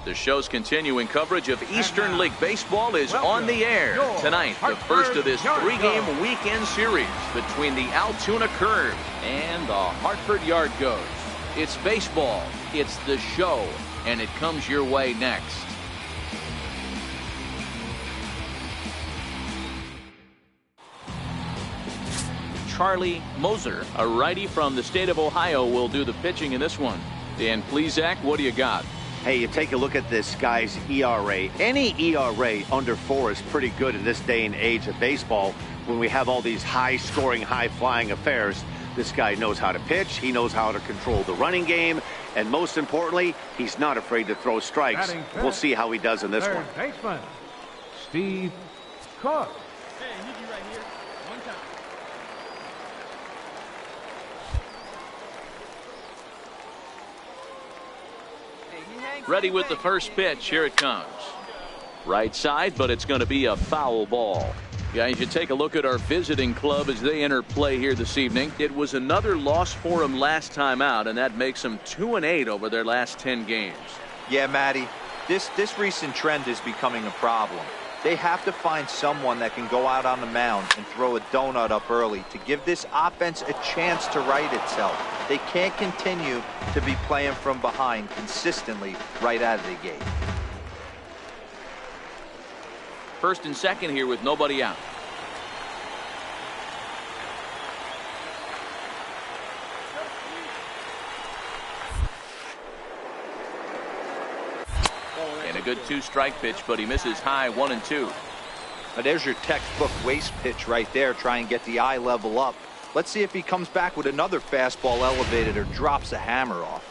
The show's continuing coverage of Eastern League Baseball is on the air tonight. The first of this three-game weekend series between the Altoona Curve and the Hartford Yard Goats. It's baseball, it's the show, and it comes your way next. Charlie Moser, a righty from the state of Ohio, will do the pitching in this one. Dan Plesac, what do you got? Hey, you take a look at this guy's ERA. Any ERA under 4 is pretty good in this day and age of baseball when we have all these high-scoring, high-flying affairs. This guy knows how to pitch. He knows how to control the running game. And most importantly, he's not afraid to throw strikes. We'll see how he does in this one. Baseman, Steve Cook. Hey, Nikki right here. One time. Ready with the first pitch. Here it comes. Right side, but it's going to be a foul ball. Guys, you take a look at our visiting club as they enter play here this evening. It was another loss for them last time out, and that makes them 2-8 over their last 10 games. Yeah, Matty, this recent trend is becoming a problem. They have to find someone that can go out on the mound and throw a donut up early to give this offense a chance to right itself. They can't continue to be playing from behind consistently right out of the gate. First and second here with nobody out. And a good 2-strike pitch, but he misses high 1-2. Now there's your textbook waste pitch right there. Try and get the eye level up. Let's see if he comes back with another fastball elevated or drops a hammer off.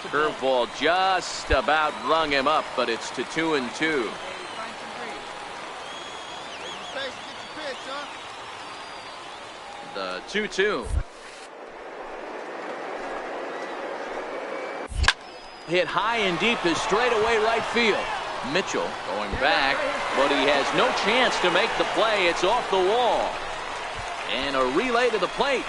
Curveball just about rung him up, but it's to 2-2. The 2-2. Hit high and deep is straightaway right field. Mitchell going back, but he has no chance to make the play. It's off the wall. And a relay to the plate.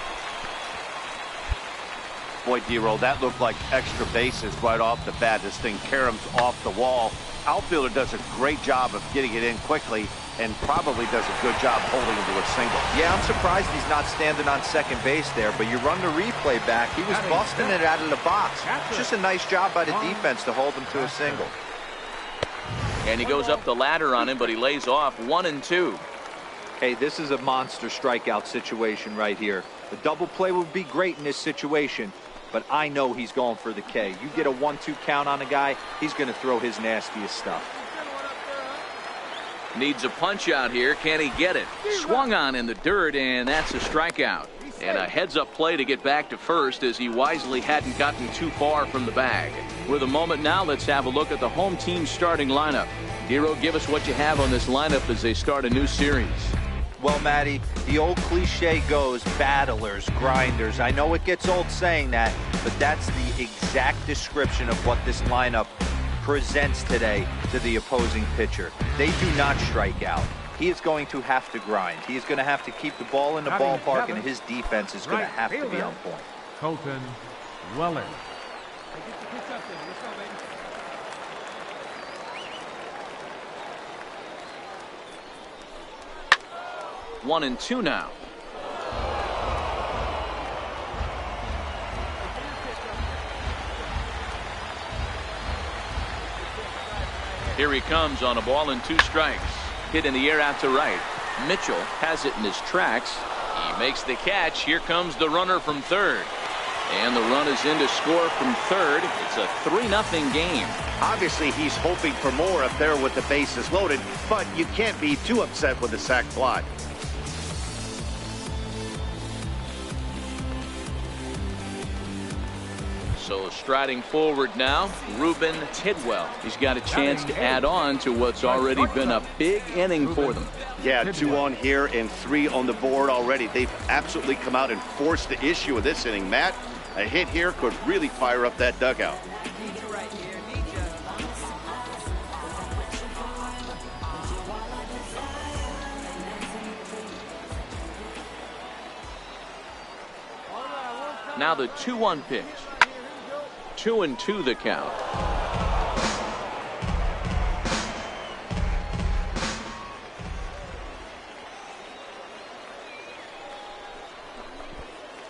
Boy, D-Roll, that looked like extra bases right off the bat. This thing caroms off the wall. Outfielder does a great job of getting it in quickly and probably does a good job holding it to a single. Yeah, I'm surprised he's not standing on second base there, but you run the replay back. He was busting it out of the box. Just a nice job by the defense to hold him to a single. And he goes up the ladder on him, but he lays off 1-2. Hey, this is a monster strikeout situation right here. The double play would be great in this situation, but I know he's going for the K. You get a 1-2 count on a guy, he's going to throw his nastiest stuff. Needs a punch out here. Can he get it? Swung on in the dirt, and that's a strikeout. And a heads-up play to get back to first as he wisely hadn't gotten too far from the bag. With a moment now, let's have a look at the home team starting lineup. Hero, give us what you have on this lineup as they start a new series. Well, Matty, the old cliche goes, battlers, grinders. I know it gets old saying that, but that's the exact description of what this lineup presents today to the opposing pitcher. They do not strike out. He is going to have to grind. He is going to have to keep the ball in the ballpark, and his defense is going to have to be on point. Colton Weller. 1-2 now. Here he comes on a ball and 2 strikes. hit in the air out to right. Mitchell has it in his tracks. He makes the catch. Here comes the runner from third. And the run is in to score from third. It's a 3-0 game. Obviously, he's hoping for more up there with the bases loaded, but you can't be too upset with the sac fly. So striding forward now, Ruben Tidwell. He's got a chance to add on to what's already been a big inning for them. Yeah, 2 on here and 3 on the board already. They've absolutely come out and forced the issue of this inning. Matt, a hit here could really fire up that dugout. Now the 2-1 pitch. 2-2 the count.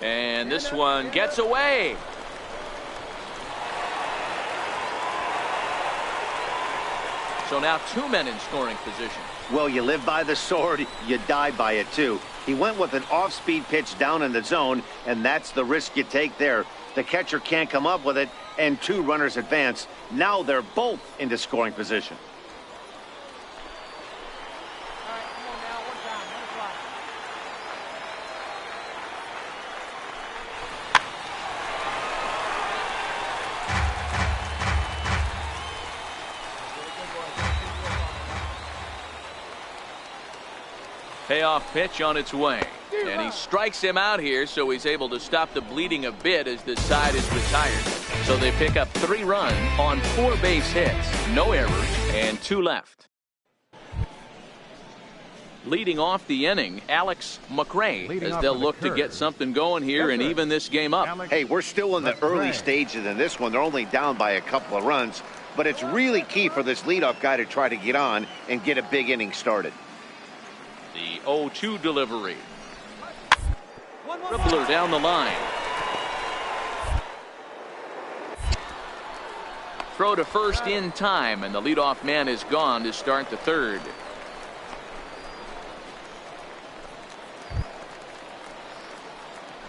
And this one gets away. So now 2 men in scoring position. Well, you live by the sword, you die by it too. He went with an off-speed pitch down in the zone, and that's the risk you take there. The catcher can't come up with it, and 2 runners advance. Now they're both into scoring position. Payoff pitch on its way. And he strikes him out here, so he's able to stop the bleeding a bit as the side is retired. So they pick up 3 runs on 4 base hits, no errors, and 2 left. Leading off the inning, Alex McRae, as they'll look to get something going here and even this game up. Hey, we're still in the early stages in this one. They're only down by a couple of runs, but it's really key for this leadoff guy to try to get on and get a big inning started. The 0-2 delivery. Dribbler down the line. Throw to first in time, and the leadoff man is gone to start the third.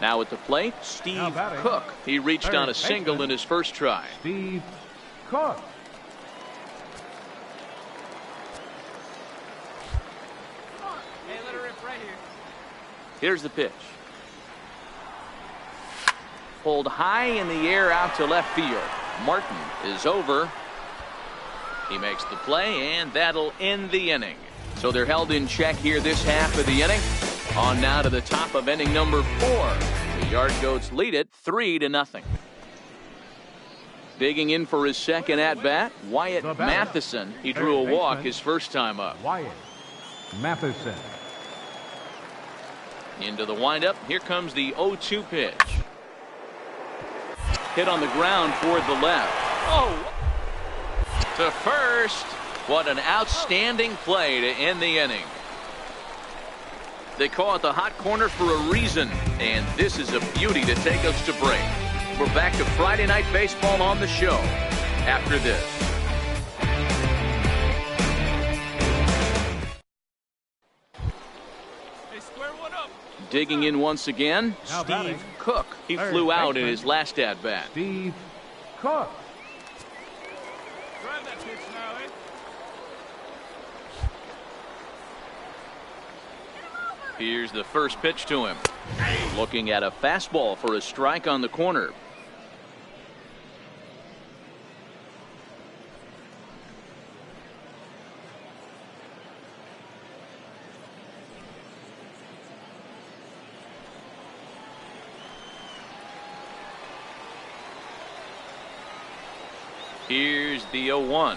Now at the plate, Steve Cook. He reached on a single in his first try. Steve Cook. Here's the pitch. Pulled high in the air out to left field. Martin is over. He makes the play, and that'll end the inning. So they're held in check here this half of the inning. On now to the top of inning number 4. The Yard Goats lead it 3-0. Digging in for his second at-bat, Wyatt Matheson. He drew a walk his first time up. Wyatt Matheson. Into the windup. Here comes the 0-2 pitch. Hit on the ground toward the left. Oh! To first. What an outstanding play to end the inning. They call it the hot corner for a reason, and this is a beauty to take us to break. We're back to Friday Night Baseball on the show after this. Digging in once again, Steve Cook. He flew out in his last at-bat. Steve Cook. Drive that pitch now, eh? Here's the first pitch to him. Looking at a fastball for a strike on the corner. Here's the 0-1.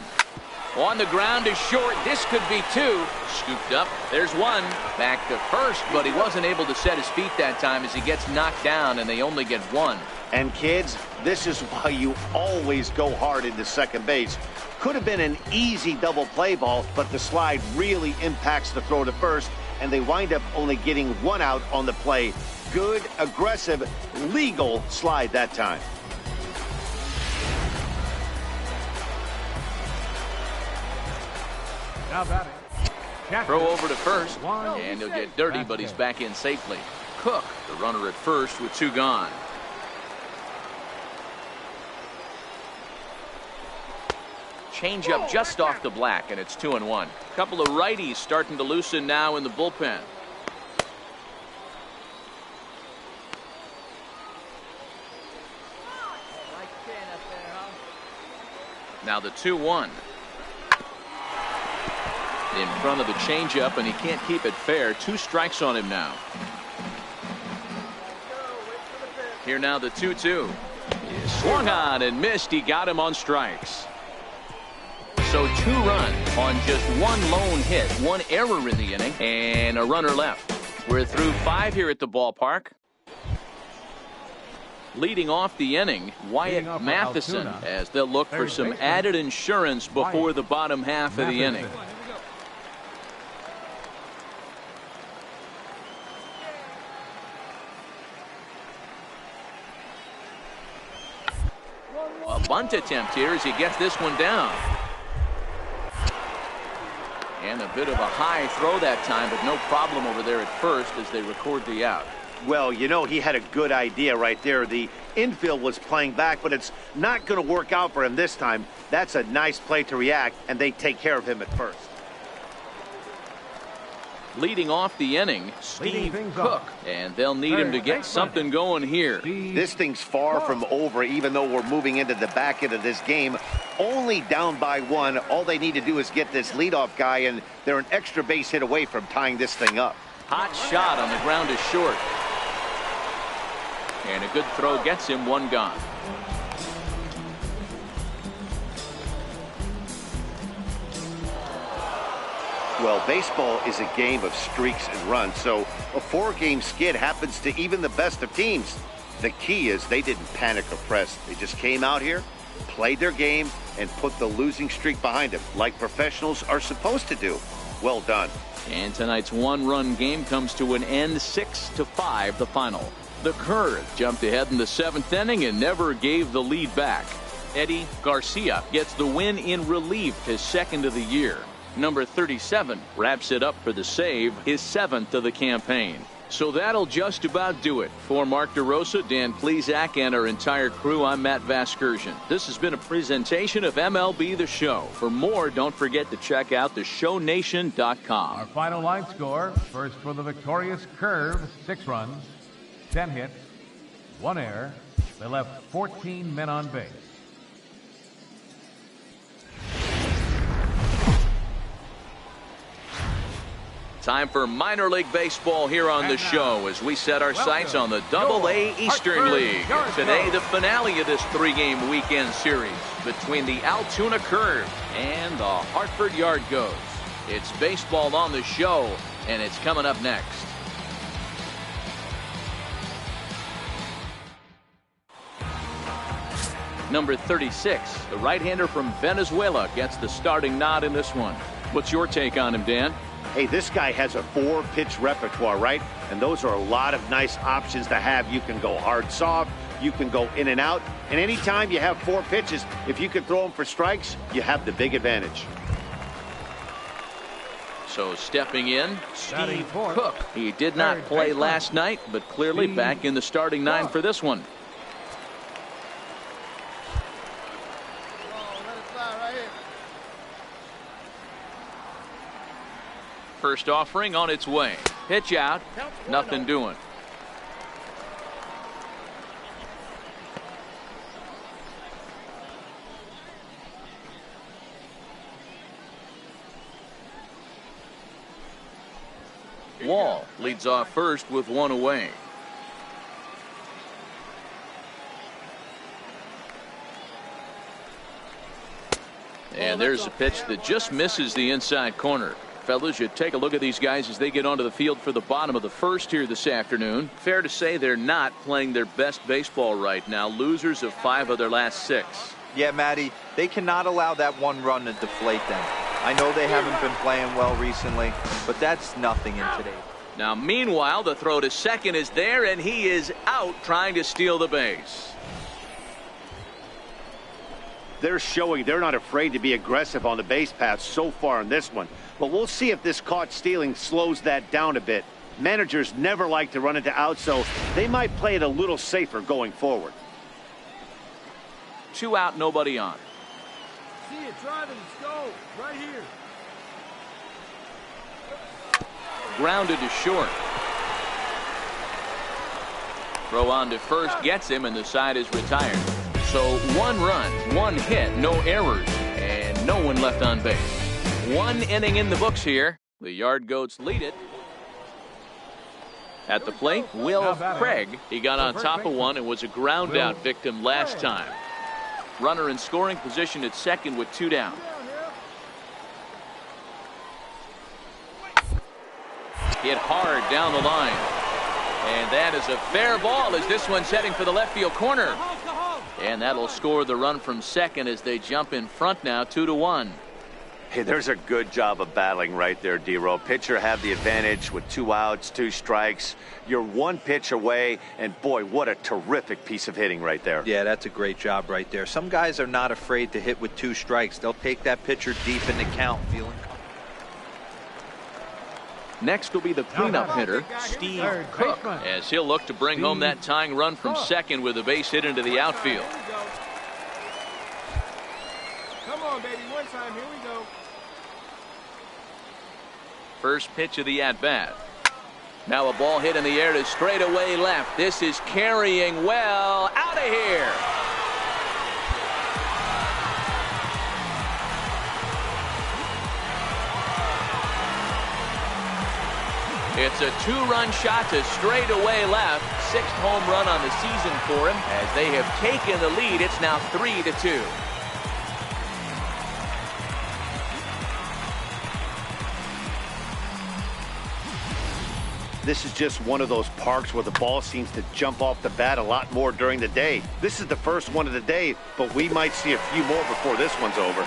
On the ground is short. This could be 2. Scooped up. There's 1. Back to first, but he wasn't able to set his feet that time as he gets knocked down, and they only get 1. And kids, this is why you always go hard into second base. Could have been an easy double play ball, but the slide really impacts the throw to first, and they wind up only getting 1 out on the play. Good, aggressive, legal slide that time. Now batting. Throw over to first, One. and he'll get dirty, but he's back in safely. Cook, the runner at first with 2 gone. Change up just off the black, and it's 2-1. Couple of righties starting to loosen now in the bullpen. Now the 2-1. In front of the changeup, and he can't keep it fair. 2 strikes on him now. Here now the 2-2. He swung on and missed. He got him on strikes. So 2 runs on just 1 lone hit, 1 error in the inning, and a runner left. We're through 5 here at the ballpark. Leading off the inning, Wyatt Matheson, as they'll look for some added insurance before the bottom half of the inning. A bunt attempt here as he gets this one down. And a bit of a high throw that time, but no problem over there at first as they record the out. Well, you know, he had a good idea right there. The infield was playing back, but it's not going to work out for him this time. That's a nice play to react, and they take care of him at first. Leading off the inning, Steve Cook, and they'll need him to get something going here. This thing's far from over, even though we're moving into the back end of this game. Only down by 1. All they need to do is get this leadoff guy, and they're an extra base hit away from tying this thing up. Hot shot on the ground is short. And a good throw gets him 1 gone. Well, baseball is a game of streaks and runs, so a 4-game skid happens to even the best of teams. The key is they didn't panic or press. They just came out here, played their game, and put the losing streak behind them, like professionals are supposed to do. Well done. And tonight's 1-run game comes to an end, 6-5 the final. The Curve jumped ahead in the 7th inning and never gave the lead back. Eddie Garcia gets the win in relief, his 2nd of the year. Number 37 wraps it up for the save, his 7th of the campaign. So that'll just about do it. For Mark DeRosa, Dan Plesac, and our entire crew, I'm Matt Vasgersian. This has been a presentation of MLB The Show. For more, don't forget to check out theshownation.com. Our final line score, first for the victorious Curve, 6 runs, 10 hits, 1 error. They left 14 men on base. Time for minor league baseball here on the show as we set our sights on the Double-A Eastern League. Today, the finale of this 3-game weekend series between the Altoona Curve and the Hartford Yard Goats. It's baseball on the show, and it's coming up next. Number 36, the right-hander from Venezuela, gets the starting nod in this one. What's your take on him, Dan? Hey, this guy has a 4-pitch repertoire, right? And those are a lot of nice options to have. You can go hard, soft. You can go in and out. And anytime you have 4 pitches, if you can throw them for strikes, you have the big advantage. So stepping in, Steve Cook. He did not play last night, but clearly back in the starting 9 for this one. First offering on its way. Pitch out. Nothing doing. Wall leads off first with 1 away. And there's a pitch that just misses the inside corner. Fellas, you take a look at these guys as they get onto the field for the bottom of the first here this afternoon. Fair to say they're not playing their best baseball right now. Losers of 5 of their last 6. Yeah, Matty, they cannot allow that 1 run to deflate them. I know they haven't been playing well recently, but that's nothing in today. Now, meanwhile, the throw to second is there, and he is out trying to steal the base. They're showing they're not afraid to be aggressive on the base path so far in this one. But we'll see if this caught stealing slows that down a bit. Managers never like to run into outs, so they might play it a little safer going forward. 2 out, nobody on. See it driving. Let's go. Right here. Grounded to short. Throw on to first gets him, and the side is retired. So 1 run, 1 hit, no errors, and no one left on base. 1 inning in the books here. The Yard Goats lead it. At the plate, Will Craig. He got on top of one and was a ground out victim last time. Runner in scoring position at second with 2 down. Hit hard down the line. And that is a fair ball as this one's heading for the left field corner. And that'll score the run from second as they jump in front now 2-1. Hey, there's a good job of battling right there, D-Row. Pitcher have the advantage with 2 outs, 2 strikes. You're 1 pitch away, and boy, what a terrific piece of hitting right there. Yeah, that's a great job right there. Some guys are not afraid to hit with 2 strikes. They'll take that pitcher deep in the count, feeling. Next will be the cleanup hitter, Steve Cook, as he'll look to bring home that tying run from second with a base hit into the outfield. Come on, baby. One time. Here we go. First pitch of the at-bat. Now a ball hit in the air to straightaway left. This is carrying well. Out of here. It's a 2-run shot to straightaway left. 6th home run on the season for him. As they have taken the lead, it's now 3-2. This is just one of those parks where the ball seems to jump off the bat a lot more during the day. This is the first one of the day, but we might see a few more before this one's over.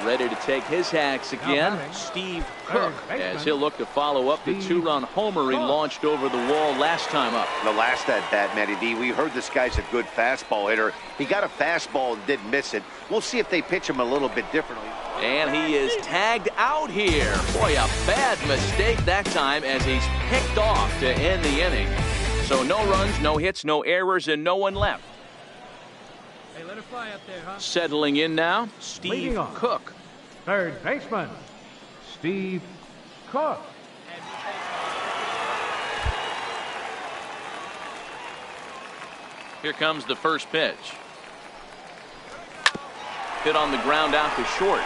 Ready to take his hacks again, Steve Cook, as he'll look to follow up the 2-run homer he launched over the wall last time up. The last at-bat, Matty D, we heard this guy's a good fastball hitter. He got a fastball and didn't miss it. We'll see if they pitch him a little bit differently. And he is tagged out here. Boy, a bad mistake that time as he's picked off to end the inning. So no runs, no hits, no errors, and no one left. Hey, let it fly up there, huh? Settling in now, Steve Cook. Third baseman, Steve Cook. Here comes the first pitch. Hit on the ground out to short.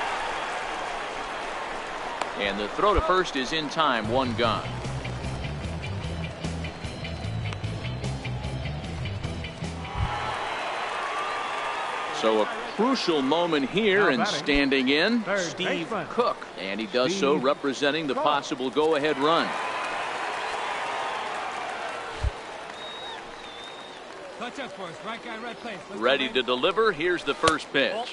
And the throw to first is in time, 1 gone. So a crucial moment here, and standing in, Steve Cook. And he does so representing the possible go-ahead run. Touch up for us. Right guy, right place. Ready to deliver. Here's the first pitch.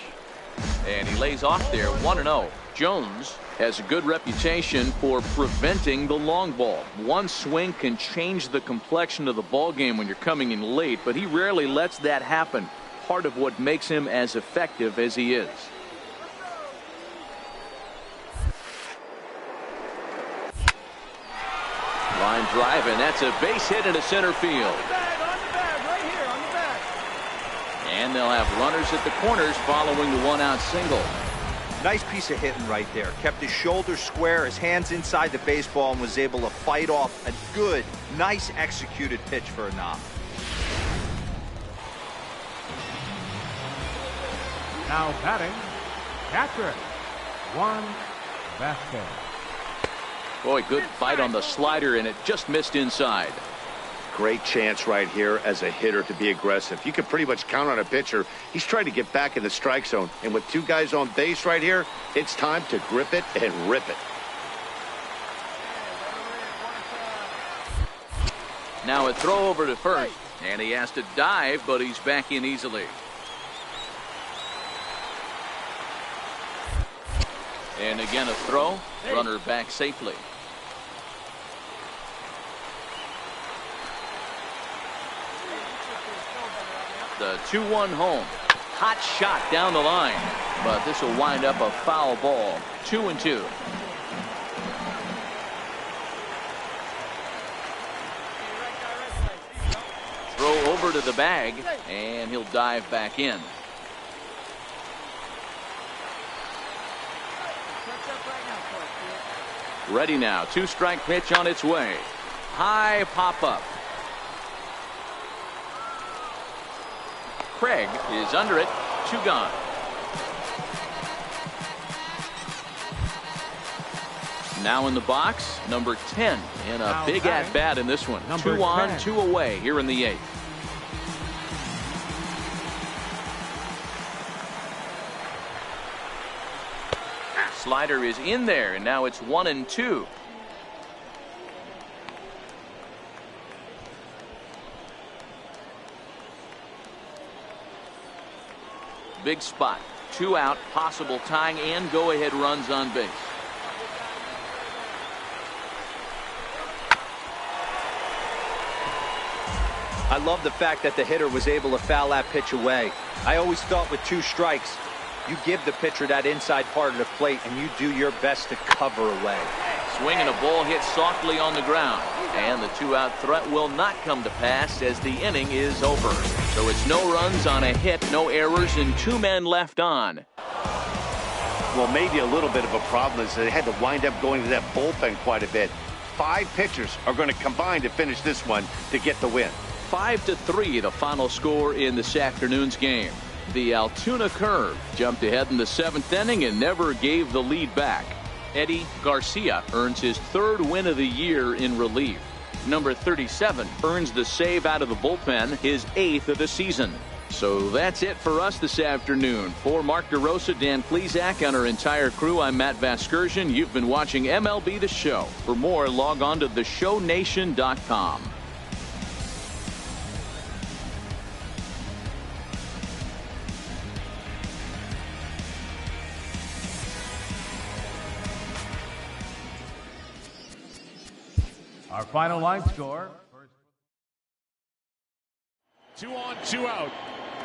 And he lays off there, 1-0. Jones has a good reputation for preventing the long ball. One swing can change the complexion of the ball game when you're coming in late, but he rarely lets that happen. Part of what makes him as effective as he is. Line drive, and that's a base hit into center field. On the bag, right here, on the bag. And they'll have runners at the corners following the 1-out single. Nice piece of hitting right there. Kept his shoulders square, his hands inside the baseball, and was able to fight off a good, nice executed pitch for a knock. Now batting, catcher, Juan Vasquez. Boy, good fight on the slider, and it just missed inside. Great chance right here as a hitter to be aggressive. You can pretty much count on a pitcher. He's trying to get back in the strike zone. And with 2 guys on base right here, it's time to grip it and rip it. Now a throw over to first, and he has to dive, but he's back in easily. And again a throw, runner back safely. The 2-1 home. Hot shot down the line, but this will wind up a foul ball. 2-2. Throw over to the bag, and he'll dive back in. Ready now. 2-strike pitch on its way. High pop up. Craig is under it. 2 gone. Now in the box, number 10, and a big at bat in this one. 2 on, 2 away here in the 8th. Slider is in there, and now it's 1-2. Big spot. 2 out, possible tying and go-ahead runs on base. I love the fact that the hitter was able to foul that pitch away. I always thought with 2 strikes, you give the pitcher that inside part of the plate and you do your best to cover away. Swing and a ball hit softly on the ground. And the 2-out threat will not come to pass as the inning is over. So it's no runs on a hit, no errors, and 2 men left on. Well, maybe a little bit of a problem is they had to wind up going to that bullpen quite a bit. 5 pitchers are going to combine to finish this one to get the win. 5-3 the final score in this afternoon's game. The Altoona Curve jumped ahead in the 7th inning and never gave the lead back. Eddie Garcia earns his 3rd win of the year in relief. Number 37 earns the save out of the bullpen, his 8th of the season. So that's it for us this afternoon. For Mark DeRosa, Dan Plesac, and our entire crew, I'm Matt Vasgersian. You've been watching MLB The Show. For more, log on to theshownation.com. Our final line score. 2 on, 2 out.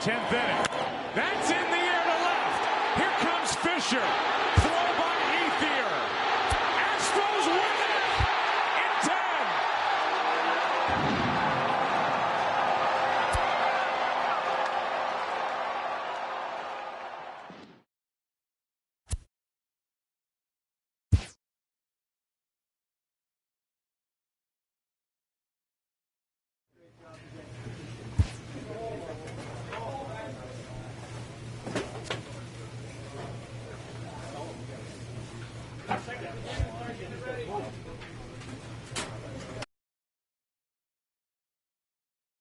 10th inning. That's in the air to left. Here comes Fisher.